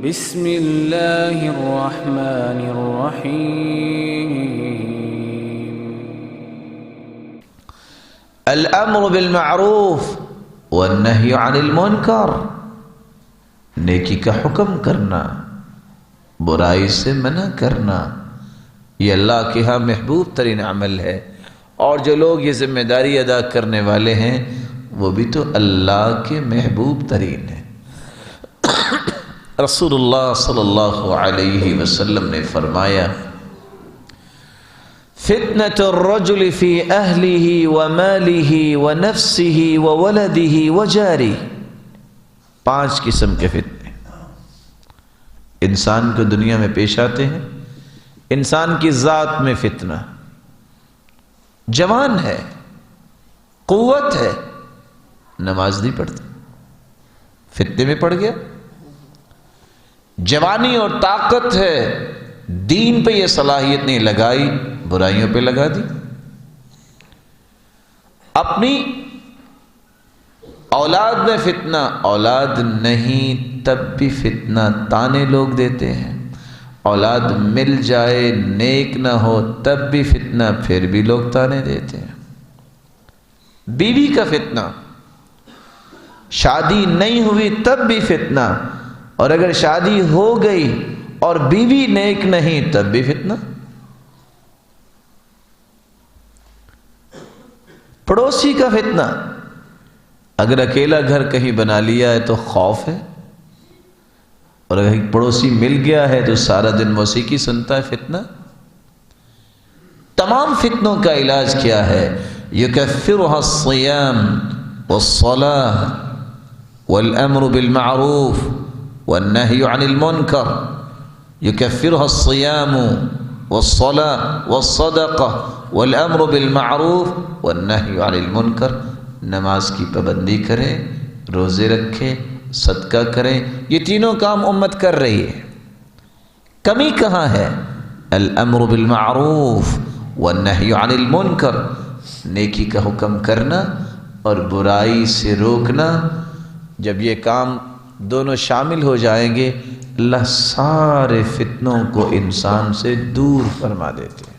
بسم اللہ الرحمن الرحیم۔ الامر بالمعروف والنہی عن المنکر، نیکی کا حکم کرنا، برائی سے منع کرنا، یہ اللہ کے ہاں محبوب ترین عمل ہے، اور جو لوگ یہ ذمہ داری ادا کرنے والے ہیں وہ بھی تو اللہ کے محبوب ترین ہیں۔ رسول اللہ صلی اللہ علیہ وسلم نے فرمایا، فتنة الرجل في أهله وماله ونفسه وولده وجاره، 5 قسم کے فتنے انسان کو دنیا میں پیش آتے ہیں۔ انسان کی ذات میں فتنہ، جوان ہے، قوت ہے، نماز نہیں پڑھتا، فتنے میں پڑ گیا۔ جوانی اور طاقت ہے، دین پہ یہ صلاحیت نہیں لگائی، برائیوں پہ لگا دی۔ اپنی اولاد میں فتنہ، اولاد نہیں تب بھی فتنہ تانے لوگ دیتے ہیں، اولاد مل جائے نیک نہ ہو تب بھی فتنہ، پھر بھی لوگ تانے دیتے ہیں۔ بیوی کا فتنہ، شادی نہیں ہوئی تب بھی فتنہ، اور اگر شادی ہو گئی اور بیوی نیک نہیں تب بھی فتنہ۔ پڑوسی کا فتنہ، اگر اکیلا گھر کہیں بنا لیا ہے تو خوف ہے، اور اگر پڑوسی مل گیا ہے تو سارا دن موسیقی سنتا ہے، فتنہ۔ تمام فتنوں کا علاج کیا ہے؟ یکفرها الصیام والصلاۃ والامر بالمعروف والنہی عن المنکر، یکفرها الصیام والصلاۃ والصدقہ والامر بالمعروف والنہی عن المنکر۔ نماز کی پابندی کریں، روزے رکھیں، صدقہ کریں، یہ تینوں کام امت کر رہی ہے۔ کمی کہاں ہے؟ الامر بالمعروف والنہی عن المنکر، نیکی کا حکم کرنا اور برائی سے روکنا۔ جب یہ کام دونوں شامل ہو جائیں گے، اللہ سارے فتنوں کو انسان سے دور فرما دیتے ہیں۔